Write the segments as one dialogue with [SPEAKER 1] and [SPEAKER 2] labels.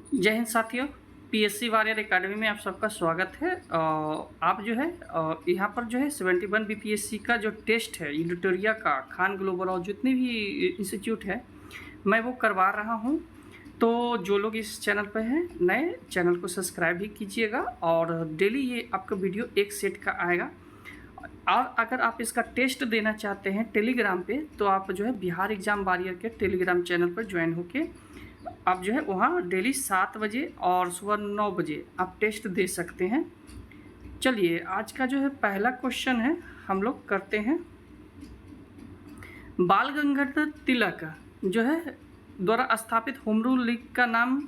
[SPEAKER 1] जय हिंद साथियों। PSC warrior academy में आप सबका स्वागत है। आप जो है यहाँ पर जो है 71 बीपीएससी का जो टेस्ट है एडिटोरिया का खान ग्लोबल और जितने भी इंस्टीट्यूट है मैं वो करवा रहा हूँ। तो जो लोग इस चैनल पर हैं नए, चैनल को सब्सक्राइब भी कीजिएगा और डेली ये आपका वीडियो एक सेट का आएगा। और अगर आप इसका टेस्ट देना चाहते हैं टेलीग्राम पे तो आप जो है बिहार एग्ज़ाम वॉरियर के टेलीग्राम चैनल पर ज्वाइन होके आप जो है वहाँ डेली 7 बजे और सुबह 9 बजे आप टेस्ट दे सकते हैं। चलिए आज का जो है पहला क्वेश्चन है हम लोग करते हैं। बाल गंगाधर तिलक जो है द्वारा स्थापित होम रूल लीग का नाम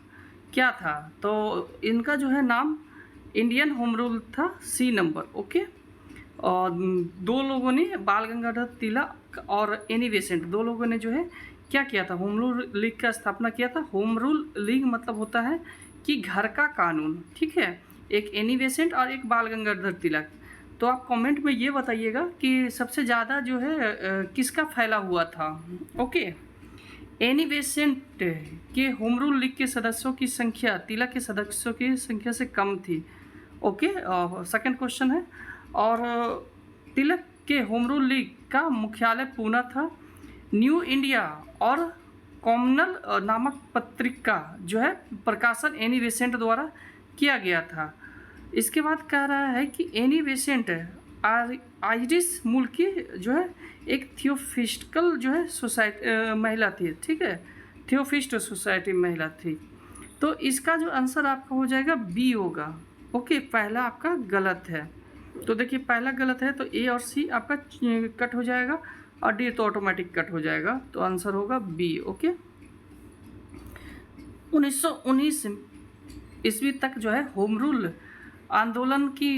[SPEAKER 1] क्या था? तो इनका जो है नाम इंडियन होम रूल था, सी नंबर। ओके। और दो लोगों ने, बाल गंगाधर तिलक और एनी बेसेंट, दो लोगों ने जो है क्या किया था, होम रूल लीग का स्थापना किया था। होम रूल लीग मतलब होता है कि घर का कानून, ठीक है। एक एनी बेसेंट और एक बाल गंगाधर तिलक। तो आप कमेंट में ये बताइएगा कि सबसे ज़्यादा जो है किसका फैला हुआ था। ओके। एनी बेसेंट के होम रूल लीग के सदस्यों की संख्या तिलक के सदस्यों की संख्या से कम थी। ओके। सेकंड क्वेश्चन है। और तिलक के होम रूल लीग का मुख्यालय पूना था। न्यू इंडिया और कॉमनल नामक पत्रिका जो है प्रकाशन एनी बेसेंट द्वारा किया गया था। इसके बाद कह रहा है कि एनी बेसेंट आयरिश मूल की जो है एक थियोफिस्टिकल जो है सोसाइटी महिला थी, ठीक है। थियोफिस्ट सोसाइटी महिला थी। तो इसका जो आंसर आपका हो जाएगा बी होगा। ओके, पहला आपका गलत है। तो देखिए पहला गलत है तो ए और सी आपका कट हो जाएगा और डी तो ऑटोमेटिक कट हो जाएगा। तो आंसर होगा बी। ओके। 1919 ईस्वी तक जो है होम रूल आंदोलन की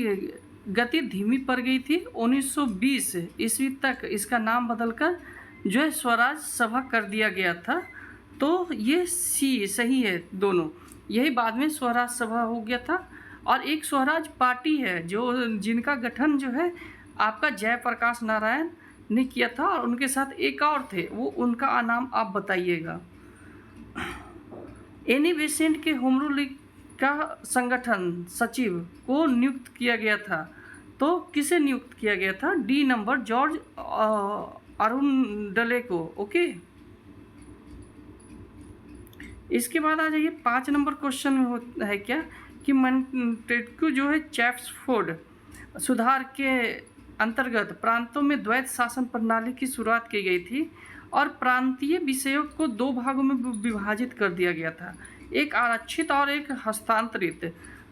[SPEAKER 1] गति धीमी पड़ गई थी। 1920 ईस्वी तक इसका नाम बदलकर जो है स्वराज सभा कर दिया गया था। तो ये सी सही है दोनों। यही बाद में स्वराज सभा हो गया था। और एक स्वराज पार्टी है जो जिनका गठन जो है आपका जयप्रकाश नारायण ने किया था और उनके साथ एक और थे, वो उनका नाम आप बताइएगा। एनी बेसेंट के होम रूल लीग का संगठन सचिव को नियुक्त किया गया था। तो किसे नियुक्त किया गया था? डी नंबर, जॉर्ज अरुणडले को। ओके। इसके बाद आ जाइए 5 नंबर क्वेश्चन है क्या कि मॉन्टेस्क्यू जो है चैम्सफोर्ड सुधार के अंतर्गत प्रांतों में द्वैत शासन प्रणाली की शुरुआत की गई थी और प्रांतीय विषयों को 2 भागों में विभाजित कर दिया गया था, एक आरक्षित और एक हस्तांतरित।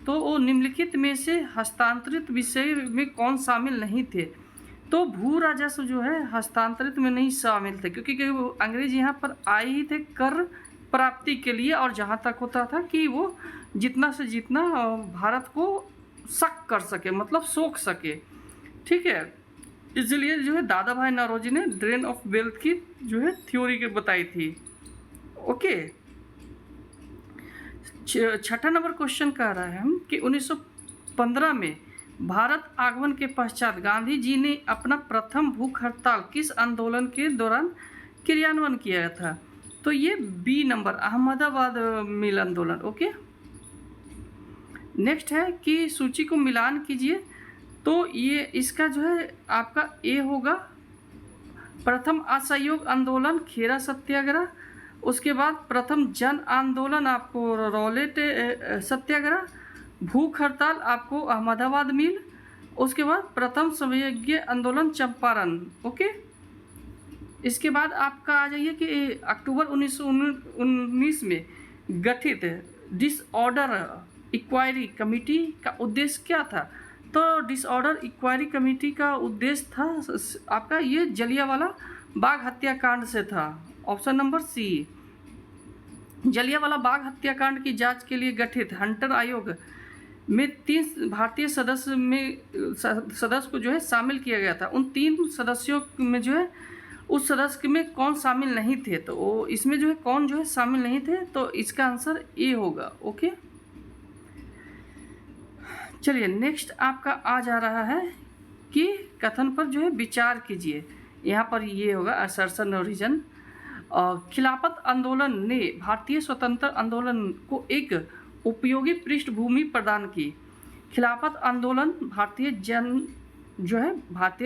[SPEAKER 1] तो वो निम्नलिखित में से हस्तांतरित विषय में कौन शामिल नहीं थे? तो भू राजस्व जो है हस्तांतरित में नहीं शामिल थे, क्योंकि अंग्रेज यहाँ पर आए ही थे कर प्राप्ति के लिए, और जहाँ तक होता था कि वो जितना से जितना भारत को शक कर सके, मतलब सोख सके, ठीक है। इसलिए जो है दादा भाई नौरोजी ने ड्रेन ऑफ वेल्थ की जो है थ्योरी के बताई थी। ओके। छठा नंबर क्वेश्चन कह रहा है हम कि 1915 में भारत आगमन के पश्चात गांधी जी ने अपना प्रथम भूख हड़ताल किस आंदोलन के दौरान क्रियान्वयन किया था? तो ये बी नंबर, अहमदाबाद मिल आंदोलन। ओके। नेक्स्ट है कि सूची को मिलान कीजिए। तो ये इसका जो है आपका ए होगा, प्रथम असहयोग आंदोलन खेरा सत्याग्रह, उसके बाद प्रथम जन आंदोलन आपको रौलेट सत्याग्रह, भूख हड़ताल आपको अहमदाबाद मिल, उसके बाद प्रथम संघीय आंदोलन चंपारण। ओके। इसके बाद आपका आ जाइए कि अक्टूबर 1919 में गठित डिसऑर्डर इंक्वायरी कमेटी का उद्देश्य क्या था? तो डिसऑर्डर इंक्वायरी कमेटी का उद्देश्य था आपका ये जलियांवाला बाग हत्याकांड से था। Option number C. Jallianwala Bagh हत्याकांड की जांच के लिए गठित हंटर आयोग में 3 भारतीय सदस्य को जो है शामिल किया गया था। उन 3 सदस्यों में जो है उस सदस्य में कौन शामिल नहीं थे? तो वो इसमें जो है कौन जो है शामिल नहीं थे? तो इसका आंसर ए होगा। ओके। चलिए नेक्स्ट आपका आ जा रहा है कि कथन पर जो है विचार कीजिए। यहाँ पर ये होगा असर्शन और रीजन। खिलाफत आंदोलन ने भारतीय स्वतंत्र आंदोलन को एक उपयोगी पृष्ठभूमि प्रदान की। खिलाफत आंदोलन भारतीय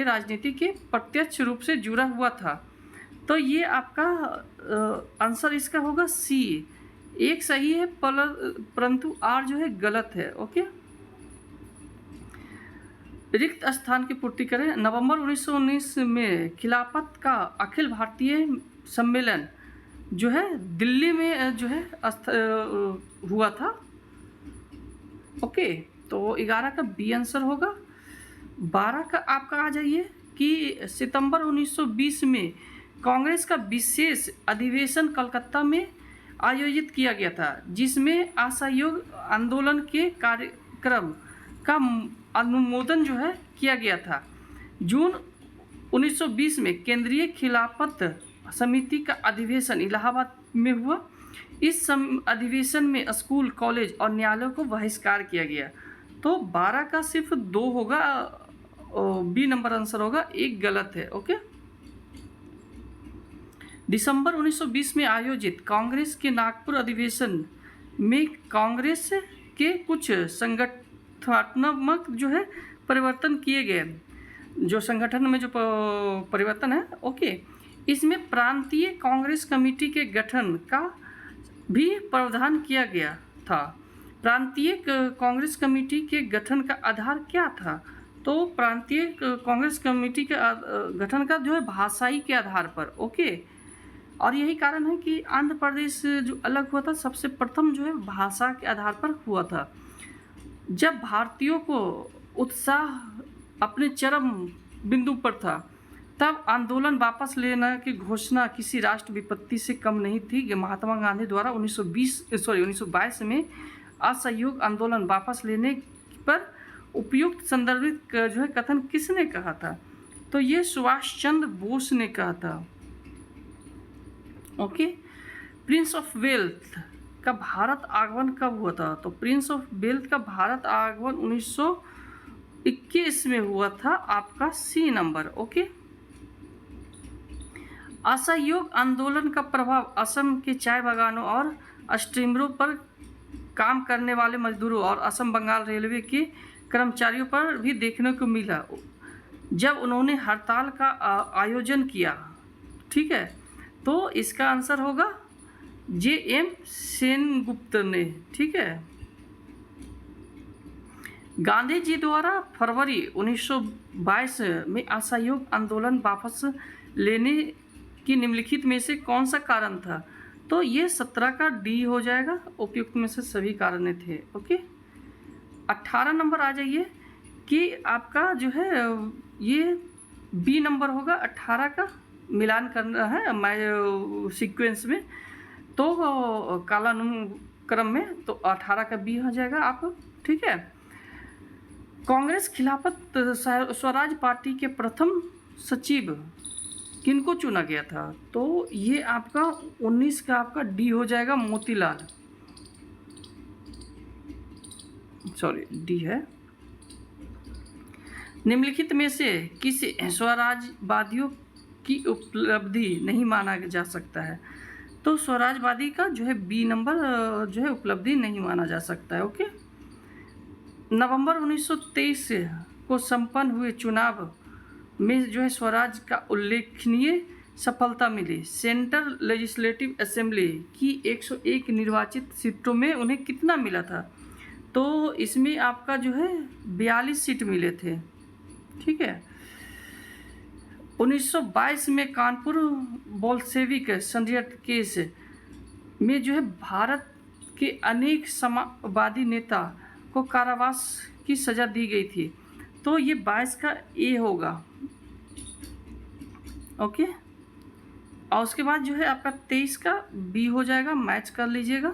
[SPEAKER 1] राजनीति के प्रत्यक्ष रूप से जुड़ा हुआ था। तो ये आपका आंसर इसका होगा सी। एक सही है परंतु आर जो है गलत है। ओके, रिक्त स्थान की पूर्ति करें। नवंबर 1919 में खिलाफत का अखिल भारतीय सम्मेलन जो है दिल्ली में जो है हुआ था। ओके, तो 11 का बी आंसर होगा। 12 का आपका आ जाइए कि सितंबर 1920 में कांग्रेस का विशेष अधिवेशन कलकत्ता में आयोजित किया गया था, जिसमें असहयोग आंदोलन के कार्यक्रम का अनुमोदन जो है किया गया था। जून 1920 में केंद्रीय खिलाफत समिति का अधिवेशन इलाहाबाद में हुआ। इस अधिवेशन में स्कूल, कॉलेज और न्यायालयों को बहिष्कार किया गया। तो 12 का सिर्फ 2 होगा, बी नंबर आंसर होगा, एक गलत है। ओके, दिसंबर 1920 में आयोजित कांग्रेस के नागपुर अधिवेशन में कांग्रेस के कुछ संगठनात्मक जो है परिवर्तन किए गए। जो संगठन में जो परिवर्तन है, ओके, इसमें प्रांतीय कांग्रेस कमेटी के गठन का भी प्रावधान किया गया था। प्रांतीय कांग्रेस कमेटी के गठन का आधार क्या था? तो प्रांतीय कांग्रेस कमेटी के गठन का जो है भाषाई के आधार पर। ओके, और यही कारण है कि आंध्र प्रदेश जो अलग हुआ था सबसे प्रथम जो है भाषा के आधार पर हुआ था। जब भारतीयों को उत्साह अपने चरम बिंदु पर था, तब आंदोलन वापस लेने की घोषणा किसी राष्ट्र विपत्ति से कम नहीं थी कि महात्मा गांधी द्वारा 1922 में असहयोग आंदोलन वापस लेने पर उपयुक्त संदर्भित जो है कथन किसने कहा था? तो ये सुभाष चंद्र बोस ने कहा था। ओके, प्रिंस ऑफ वेल्थ का भारत आगमन कब हुआ था? तो प्रिंस ऑफ वेल्थ का भारत आगमन 1921 में हुआ था, आपका सी नंबर। ओके, असहयोग आंदोलन का प्रभाव असम के चाय बागानों और स्टीमरों पर काम करने वाले मजदूरों और असम बंगाल रेलवे के कर्मचारियों पर भी देखने को मिला जब उन्होंने हड़ताल का आयोजन किया। ठीक है, तो इसका आंसर होगा जे.एम. सेनगुप्त ने। ठीक है, गांधी जी द्वारा फरवरी 1922 में असहयोग आंदोलन वापस लेने की निम्नलिखित में से कौन सा कारण था? तो ये 17 का डी हो जाएगा, उपयुक्त में से सभी कारण थे। ओके, 18 नंबर आ जाइए कि आपका जो है ये बी नंबर होगा। 18 का मिलान करना है सीक्वेंस में, तो कालानुक्रम में, तो 18 का बी हो जाएगा आप। ठीक है, कांग्रेस खिलाफत स्वराज पार्टी के प्रथम सचिव किनको चुना गया था? तो ये आपका 19 का आपका डी हो जाएगा, मोतीलाल। सॉरी, डी है। निम्नलिखित में से किसी स्वराजवादियों की उपलब्धि नहीं माना जा सकता है? तो स्वराजवादी का जो है बी नंबर जो है उपलब्धि नहीं माना जा सकता है। ओके, नवंबर 1923 को संपन्न हुए चुनाव में जो है स्वराज का उल्लेखनीय सफलता मिली। सेंट्रल लेजिस्लेटिव असेंबली की 101 निर्वाचित सीटों में उन्हें कितना मिला था? तो इसमें आपका जो है 42 सीट मिले थे। ठीक है, 1922 में कानपुर बोल्शेविक संधियत केस में जो है भारत के अनेक समाजवादी नेता को कारावास की सज़ा दी गई थी। तो ये 22 का ए होगा। ओके, और उसके बाद जो है आपका 23 का बी हो जाएगा, मैच कर लीजिएगा।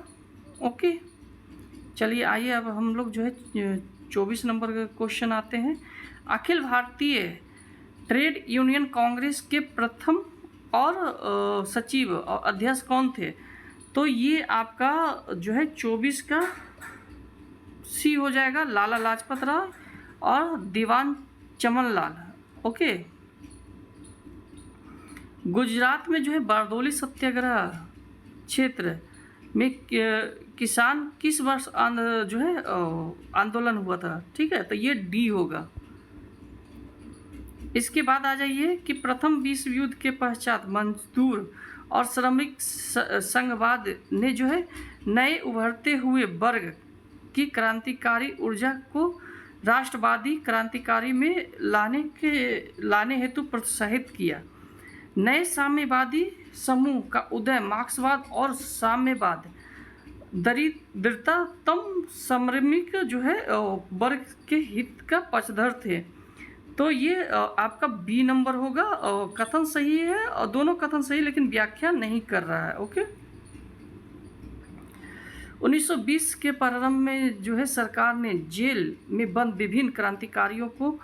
[SPEAKER 1] ओके, चलिए आइए अब हम लोग जो है 24 नंबर का क्वेश्चन आते हैं। अखिल भारतीय ट्रेड यूनियन कांग्रेस के प्रथम और सचिव और अध्यक्ष कौन थे? तो ये आपका जो है 24 का सी हो जाएगा, लाला लाजपत राय और दीवान चमन लाल। ओके, गुजरात में जो है बारदोली सत्याग्रह क्षेत्र में किसान किस वर्ष जो है आंदोलन हुआ था? ठीक है, तो ये डी होगा। इसके बाद आ जाइए कि प्रथम विश्व युद्ध के पश्चात मजदूर और श्रमिक संघवाद ने जो है नए उभरते हुए वर्ग की क्रांतिकारी ऊर्जा को राष्ट्रवादी क्रांतिकारी में लाने हेतु प्रोत्साहित किया। नए साम्यवादी समूह का उदय मार्क्सवाद और साम्यवाद दरिद्रतम श्रमिक जो है वर्ग के हित का पक्षधर थे। तो ये आपका बी नंबर होगा। कथन सही है और दोनों कथन सही, लेकिन व्याख्या नहीं कर रहा है। ओके। 1920 के प्रारंभ में जो है सरकार ने जेल में बंद विभिन्न क्रांतिकारियों को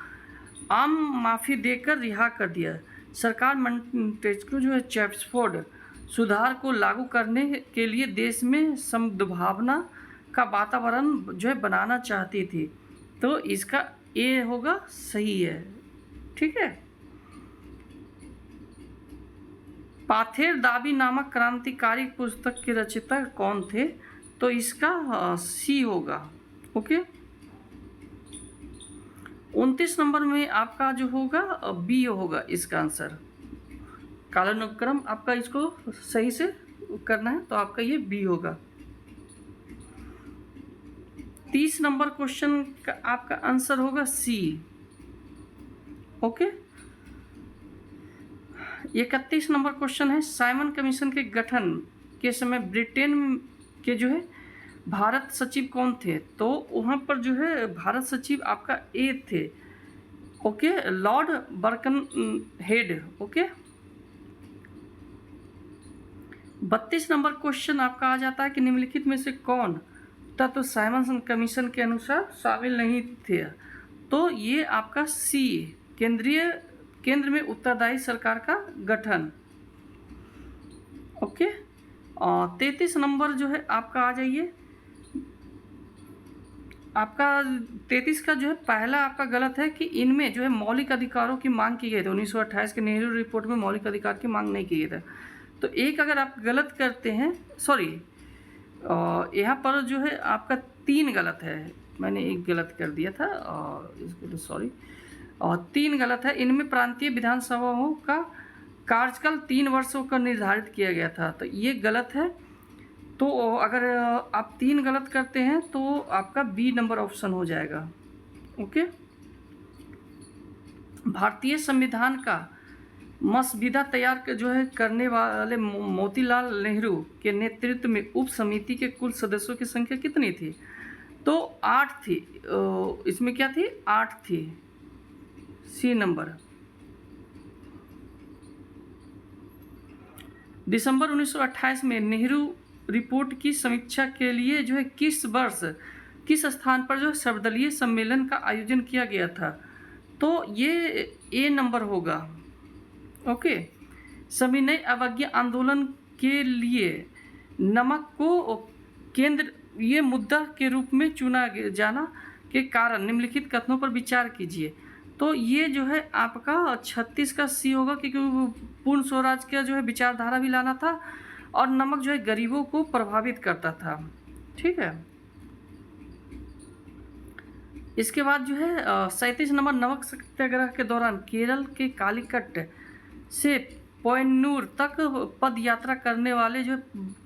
[SPEAKER 1] आम माफी देकर रिहा कर दिया। सरकार मॉन्टेस्क्यू जो है चेम्सफोर्ड सुधार को लागू करने के लिए देश में सद्भावना का वातावरण जो है बनाना चाहती थी। तो इसका ए होगा, सही है। ठीक है। पाथेर दाबी नामक क्रांतिकारी पुस्तक के रचयिता कौन थे? तो इसका सी होगा। ओके। 29 नंबर में आपका जो होगा बी होगा इसका आंसर। कालानुक्रम आपका इसको सही से करना है, तो आपका ये बी होगा। 30 नंबर क्वेश्चन का आपका आंसर होगा सी। ओके। 31 नंबर क्वेश्चन है, साइमन कमीशन के गठन के समय ब्रिटेन के जो है भारत सचिव कौन थे? तो वहाँ पर जो है भारत सचिव आपका ए थे। Okay, Lord Birkenhead. Okay. 32 number question आपका आ जाता है कि निम्नलिखित में से कौन तत्व साइमन कमीशन के अनुसार शामिल नहीं थे? तो ये आपका सी, केंद्र में उत्तरदायी सरकार का गठन। ओके। और 33 नंबर जो है आपका आ जाइए, आपका 33 का जो है पहला आपका गलत है कि इनमें जो है मौलिक अधिकारों की मांग की गई थी। 1928 के नेहरू रिपोर्ट में मौलिक अधिकार की मांग नहीं की गई था। तो एक अगर आप गलत करते हैं, सॉरी, यहाँ पर जो है आपका 3 गलत है, मैंने एक गलत कर दिया था और इसके लिए सॉरी। और 3 गलत है। इनमें प्रांतीय विधानसभाओं का कार्यकाल 3 वर्षों का निर्धारित किया गया था, तो ये गलत है। तो अगर आप 3 गलत करते हैं तो आपका बी नंबर ऑप्शन हो जाएगा। ओके। भारतीय संविधान का मसविदा तैयार जो है करने वाले मोतीलाल नेहरू के नेतृत्व में उप समिति के कुल सदस्यों की संख्या कितनी थी? तो 8 थी। इसमें क्या थी? 8 थी। सी नंबर। दिसंबर 1928 में नेहरू रिपोर्ट की समीक्षा के लिए जो है किस वर्ष किस स्थान पर जो है सर्वदलीय सम्मेलन का आयोजन किया गया था? तो ये ए नंबर होगा। ओके। सविनय अवज्ञा आंदोलन के लिए नमक को केंद्र ये मुद्दा के रूप में चुना जाना के कारण निम्नलिखित कथनों पर विचार कीजिए। तो ये जो है आपका 36 का सी होगा, क्योंकि पूर्ण स्वराज का जो है विचारधारा भी लाना था और नमक जो है गरीबों को प्रभावित करता था। ठीक है। इसके बाद जो है 37 नंबर, नमक सत्याग्रह के दौरान केरल के कालीकट से पोयन्नूर तक पद यात्रा करने वाले जो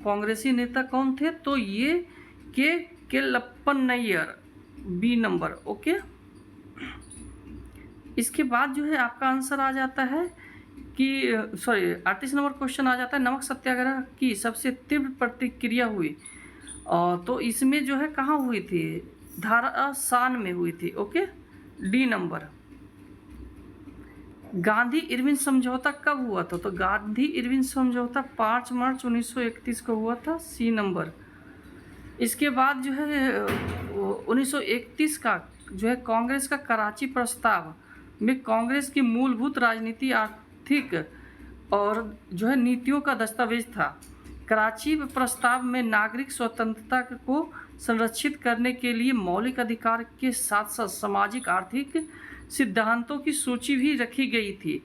[SPEAKER 1] कांग्रेसी नेता कौन थे? तो ये के Lappan Nayyar, B number. Okay. इसके बाद जो है आपका आंसर आ जाता है कि 38 नंबर क्वेश्चन आ जाता है, नमक सत्याग्रह की सबसे तीव्र प्रतिक्रिया हुई तो इसमें जो है कहाँ हुई थी? धारासान में हुई थी। Okay, D number. Gandhi Irwin समझौता कब हुआ था? तो गांधी इरविन समझौता 5 मार्च 1931 को हुआ था। C number. इसके बाद जो है 1931 का जो है कांग्रेस का कराची प्रस्ताव में कांग्रेस की मूलभूत राजनीति, आर्थिक और जो है नीतियों का दस्तावेज था। कराची प्रस्ताव में नागरिक स्वतंत्रता को संरक्षित करने के लिए मौलिक अधिकार के साथ साथ सामाजिक आर्थिक सिद्धांतों की सूची भी रखी गई थी।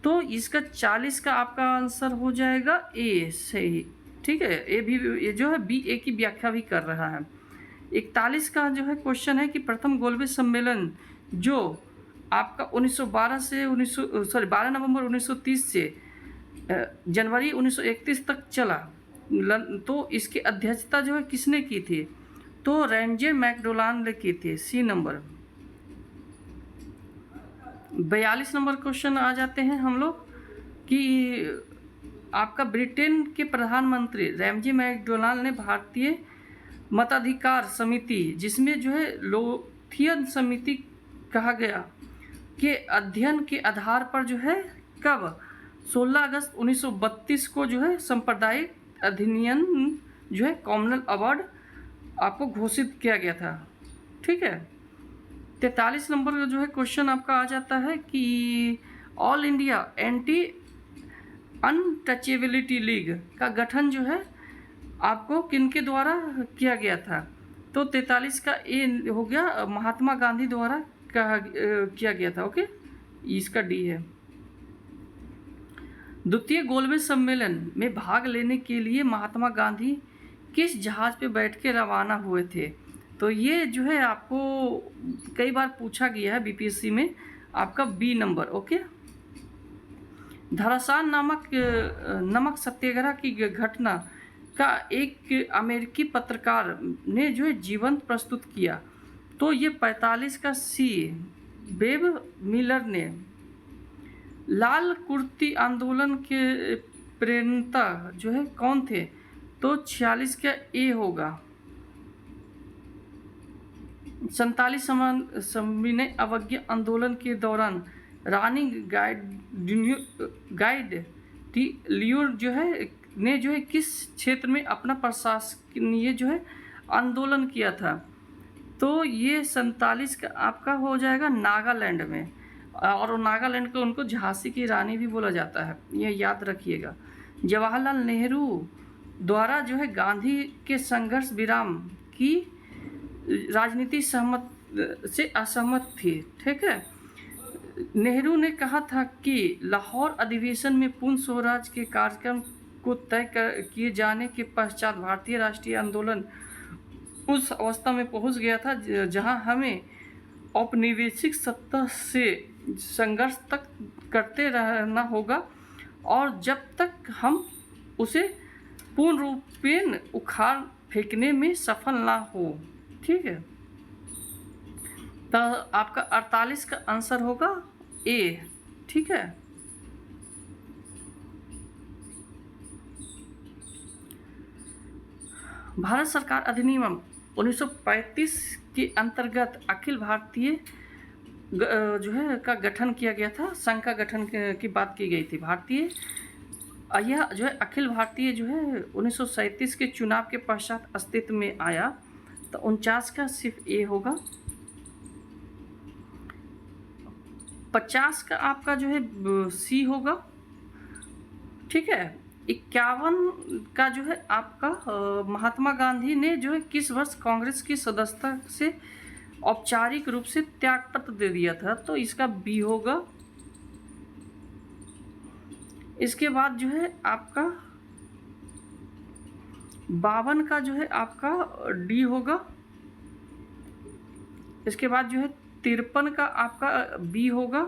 [SPEAKER 1] तो इसका 40 का आपका आंसर हो जाएगा ए, सही। ठीक है, ए भी, ये जो है बी ए की व्याख्या भी कर रहा है। 41 का जो है क्वेश्चन है कि प्रथम गोलमेज सम्मेलन जो आपका 1912 से 12 नवंबर 1930 से जनवरी 1931 तक चला, तो इसकी अध्यक्षता जो है किसने की थी? तो रेंजे मैकडोनाल्ड ने की थी, सी नंबर। 42 नंबर क्वेश्चन आ जाते हैं हम लोग कि आपका ब्रिटेन के प्रधानमंत्री रेंजे मैकडोनाल्ड ने भारतीय मताधिकार समिति, जिसमें जो है लोथियन समिति कहा गया, के अध्ययन के आधार पर जो है कब 16 अगस्त 1932 को जो है सांप्रदायिक अधिनियम जो है कॉमनवेल्थ अवार्ड आपको घोषित किया गया था। ठीक है, 43 नंबर का जो है क्वेश्चन आपका आ जाता है कि all India anti untouchability league का गठन जो है आपको किनके द्वारा किया गया था? तो 43 का ए हो गया, महात्मा गांधी द्वारा किया गया था। ओके, इसका डी है। द्वितीय गोलमेज सम्मेलन में भाग लेने के लिए महात्मा गांधी किस जहाज पे बैठ के रवाना हुए थे? तो ये जो है आपको कई बार पूछा गया है बीपीएससी में, आपका बी नंबर। ओके, धरासान नमक सत्याग्रह की घटना का एक अमेरिकी पत्रकार ने जो है जीवंत प्रस्तुत किया, तो ये 45 का सी, बेब मिलर ने। लाल कुर्ती आंदोलन के प्रेरणा जो है कौन थे? तो 46 का ए होगा। 47 सविनय अवज्ञा आंदोलन के दौरान रानी गाइड लियो जो है ने जो है किस क्षेत्र में अपना प्रशासकीय जो है आंदोलन किया था? तो ये 47 का आपका हो जाएगा नागालैंड में, और नागालैंड को उनको झांसी की रानी भी बोला जाता है, ये याद रखिएगा। जवाहरलाल नेहरू द्वारा जो है गांधी के संघर्ष विराम की राजनीति से असहमत थी। ठीक है, नेहरू ने कहा था कि लाहौर अधिवेशन में पूर्ण स्वराज के कार्यक्रम को तय किए जाने के पश्चात भारतीय राष्ट्रीय आंदोलन उस अवस्था में पहुंच गया था जहां हमें औपनिवेशिक सत्ता से संघर्ष तक करते रहना होगा, और जब तक हम उसे पूर्ण रूपेण उखाड़ फेंकने में सफल ना हो। ठीक है, तो आपका 48 का आंसर होगा ए। ठीक है, भारत सरकार अधिनियम 1935 के अंतर्गत अखिल भारतीय जो है का गठन किया गया था, संघ का गठन की बात की गई थी। भारतीय यह जो है अखिल भारतीय जो है 1937 के चुनाव के पश्चात अस्तित्व में आया, तो 49 का सिर्फ ए होगा। 50 का आपका जो है सी होगा। ठीक है, 51 का जो है आपका महात्मा गांधी ने जो है किस वर्ष कांग्रेस की सदस्यता से औपचारिक रूप से त्यागपत्र दे दिया था? तो इसका बी होगा। इसके बाद जो है आपका 52 का जो है आपका डी होगा। इसके बाद जो है 53 का आपका बी होगा।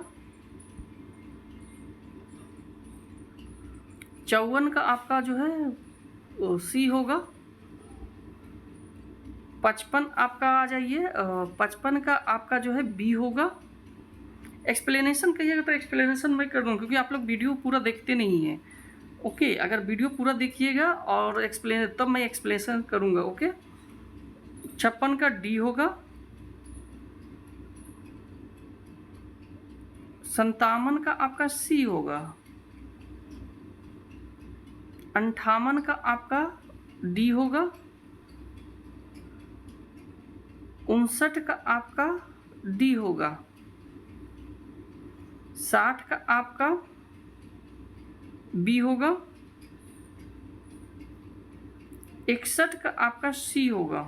[SPEAKER 1] 54 का आपका जो है सी होगा। 55 आपका आ जाइए, 55 का आपका जो है बी होगा। एक्सप्लेनेशन कहिएगा तो एक्सप्लेनेशन मैं कर दूँ, क्योंकि आप लोग वीडियो पूरा देखते नहीं हैं। ओके, अगर वीडियो पूरा देखिएगा और एक्सप्लेन तब मैं एक्सप्लेनेशन करूँगा। ओके, 56 का डी होगा। 57 का आपका सी होगा। 58 का आपका डी होगा। 59 का आपका डी होगा। 60 का आपका बी होगा। 61 का आपका सी होगा।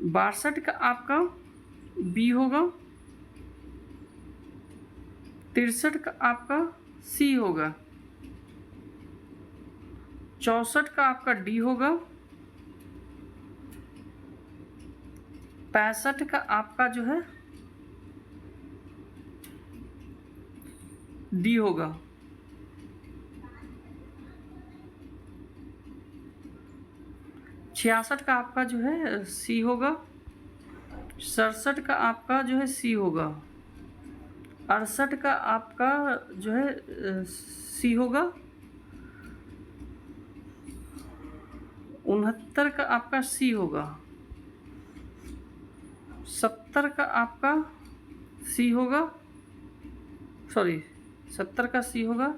[SPEAKER 1] 62 का आपका बी होगा। 63 का आपका सी होगा, 64 का आपका डी होगा, 65 का आपका जो है डी होगा, 66 का आपका जो है सी होगा, 67 का आपका जो है सी होगा, 68 का आपका जो है सी होगा, 69 का आपका सी होगा, 70 का आपका सी होगा, सॉरी 70 का सी होगा,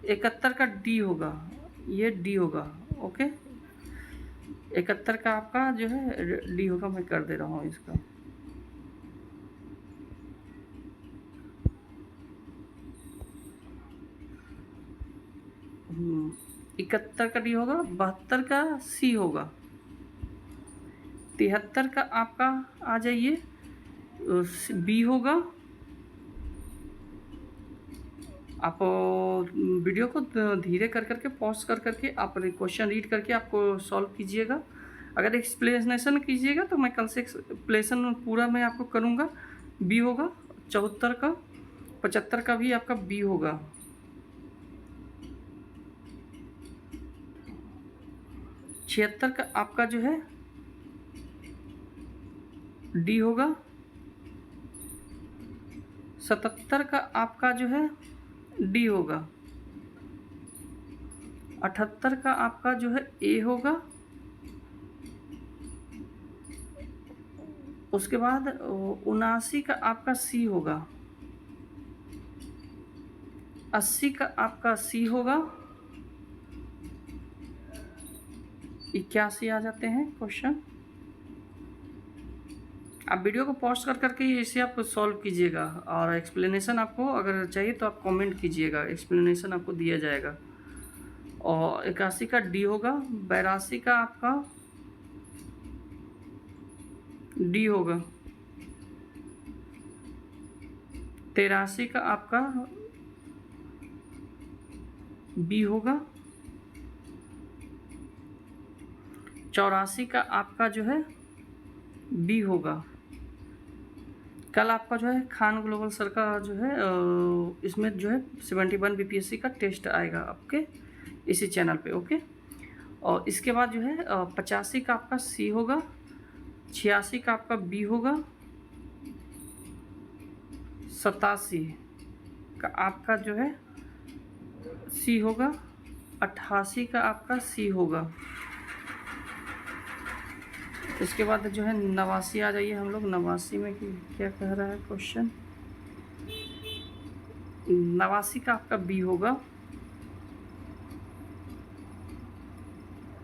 [SPEAKER 1] 71 का डी होगा, ये डी होगा। ओके, 71 का आपका जो है डी होगा, मैं कर दे रहा हूँ इसका। हम्म, 71 का डी होगा, 72 का सी होगा, 73 का आपका आ जाइए बी होगा। आप वीडियो को धीरे कर करके पॉज कर करके आप क्वेश्चन रीड करके आपको सॉल्व कीजिएगा। अगर एक्सप्लेनेशन कीजिएगा तो मैं कल से एक्सप्लेनेशन पूरा मैं आपको करूँगा। बी होगा, 74 का, 75 का भी आपका बी होगा, 76 का आपका जो है डी होगा, 77 का आपका जो है डी होगा, 78 का आपका जो है ए होगा, उसके बाद 79 का आपका सी होगा, 80 का आपका सी होगा, 81 आ जाते हैं क्वेश्चन। आप वीडियो को पॉज कर करके इसे आप सॉल्व कीजिएगा और एक्सप्लेनेशन आपको अगर चाहिए तो आप कमेंट कीजिएगा, एक्सप्लेनेशन आपको दिया जाएगा। और 81 का डी होगा, 82 का आपका डी होगा, 83 का आपका बी होगा, 84 का आपका जो है बी होगा। कल आपका जो है खान ग्लोबल सर का जो है इसमें जो है 71 बीपीएससी का टेस्ट आएगा आपके इसी चैनल पे। ओके, और इसके बाद जो है 85 का आपका सी होगा, 86 का आपका बी होगा, 87 का आपका जो है सी होगा, 88 का आपका सी होगा। इसके बाद जो है 89 आ जाइए हम लोग। 89 में क्या कह रहा है क्वेश्चन। 89 का आपका बी होगा,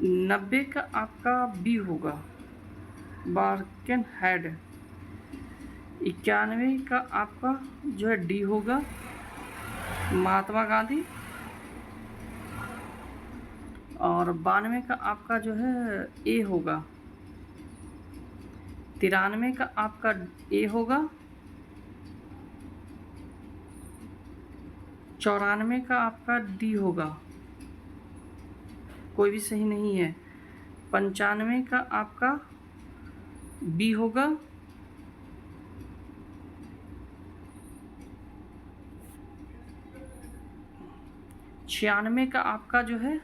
[SPEAKER 1] 90 का आपका बी होगा, बार्कन हेड। 91 का आपका जो है डी होगा, महात्मा गांधी। और 92 का आपका जो है ए होगा, 93 का आपका ए होगा, 94 का आपका डी होगा, कोई भी सही नहीं है। 95 का आपका बी होगा, 96 का आपका जो है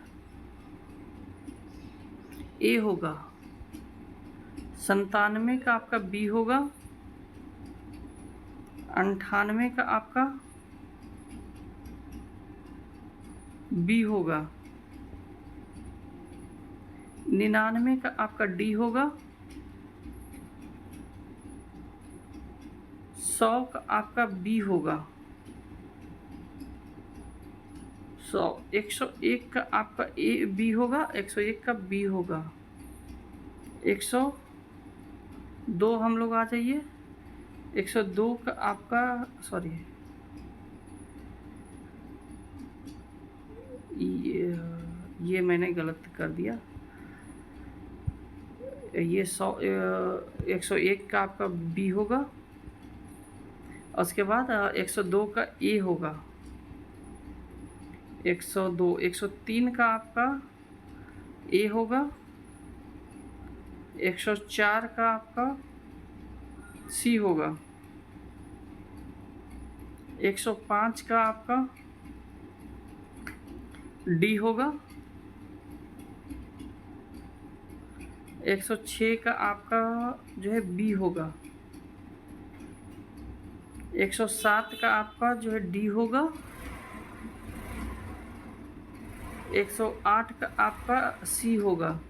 [SPEAKER 1] ए होगा, 97 का आपका बी होगा, 98 का आपका बी होगा, 99 का आपका डी होगा, 100 का आपका बी होगा, 101 का आपका ए बी होगा, 101 का बी होगा, 102 हम लोग आ जाइए। 102 का आपका सॉरी ये मैंने गलत कर दिया। ये 101 का आपका बी होगा उसके बाद 102 का ए होगा, 102, 103 का आपका ए होगा, 104 का आपका सी होगा, 105 का आपका डी होगा, 106 का आपका जो है बी होगा, 107 का आपका जो है डी होगा, 108 का आपका सी होगा,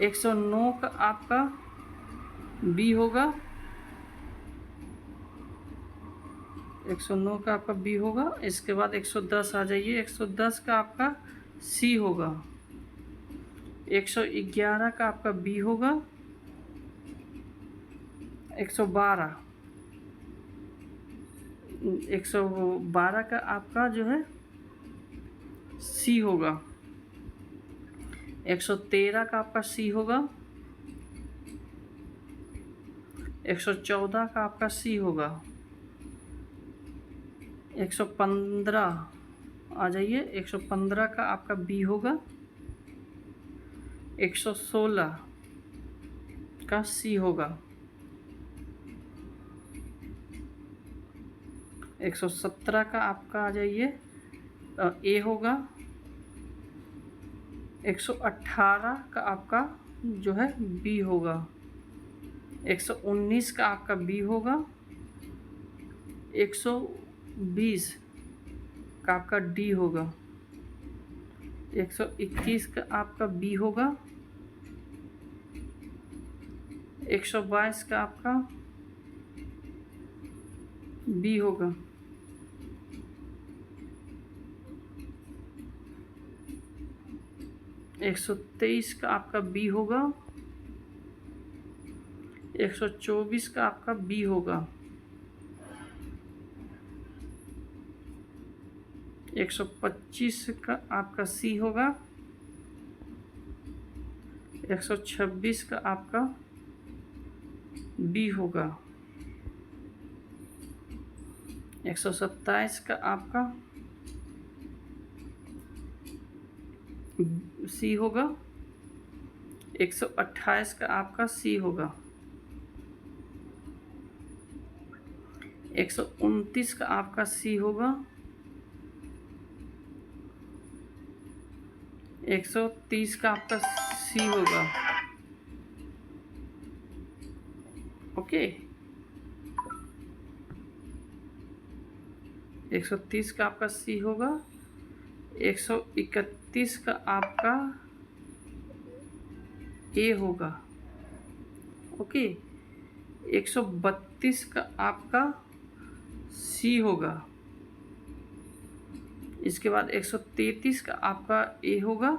[SPEAKER 1] 109 का आपका बी होगा, 109 का आपका बी होगा। इसके बाद 110 आ जाइए, 110 का आपका सी होगा, 111 का आपका बी होगा, 112 का आपका जो है सी होगा, 113 का आपका सी होगा, 114 का आपका सी होगा, 115 आ जाइए, 115 का आपका बी होगा, 116 का सी होगा, 117 का आपका आ जाइए ए होगा, 118 का आपका जो है बी होगा, 119 का आपका बी होगा, 120 का आपका डी होगा, 121 का आपका बी होगा, 122 का आपका बी होगा, 123 का आपका बी होगा, 124 का आपका बी होगा, 125 का आपका सी होगा, 126 का आपका बी होगा, 127 का आपका सी होगा, 128 का आपका सी होगा, 129 का आपका सी होगा, 130 का आपका सी होगा। ओके, 130 का आपका सी होगा, 131 का आपका ए होगा। ओके, 132 का आपका सी होगा। इसके बाद 133 का आपका ए होगा,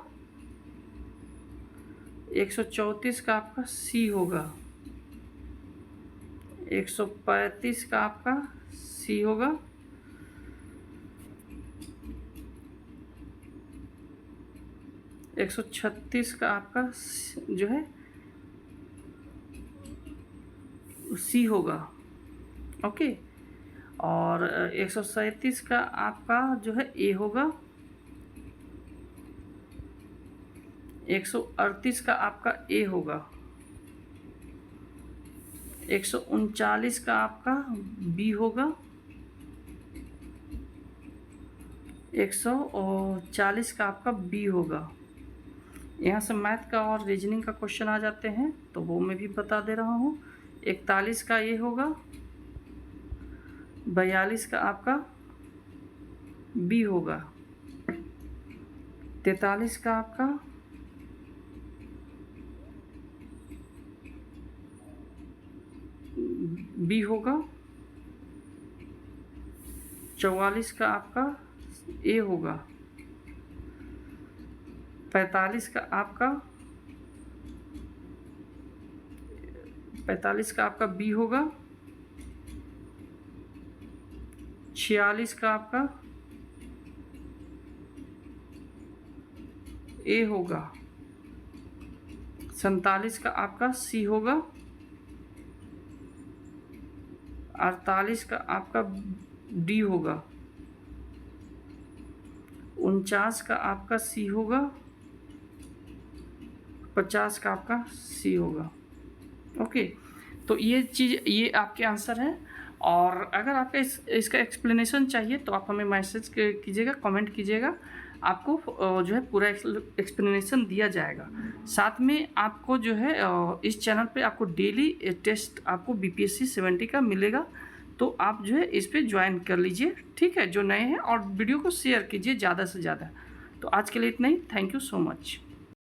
[SPEAKER 1] 134 का आपका सी होगा, 135 का आपका सी होगा, 136 का आपका जो है सी होगा। ओके, और 137 का आपका जो है ए होगा, 138 का आपका ए होगा, 139 का आपका बी होगा, 140 का आपका बी होगा। यहाँ से मैथ का और रीजनिंग का क्वेश्चन आ जाते हैं, तो वो मैं भी बता दे रहा हूँ। 41 का ए होगा, 42 का आपका बी होगा, 43 का आपका बी होगा, 44 का आपका ए होगा, 45 का आपका बी होगा, 46 का आपका ए होगा, 47 का आपका सी होगा, 48 का आपका डी होगा, 49 का आपका सी होगा, 50 का आपका सी होगा। ओके, तो ये चीज़, ये आपके आंसर हैं। और अगर आपका इसका एक्सप्लेनेशन चाहिए तो आप हमें मैसेज कीजिएगा, कमेंट कीजिएगा, आपको जो है पूरा एक्सप्लेनेशन दिया जाएगा। साथ में आपको जो है इस चैनल पे आपको डेली टेस्ट आपको BPSC 70 का मिलेगा, तो आप जो है इस पर ज्वाइन कर लीजिए, ठीक है, जो नए हैं, और वीडियो को शेयर कीजिए ज़्यादा से ज़्यादा। तो आज के लिए इतना ही, थैंक यू सो मच।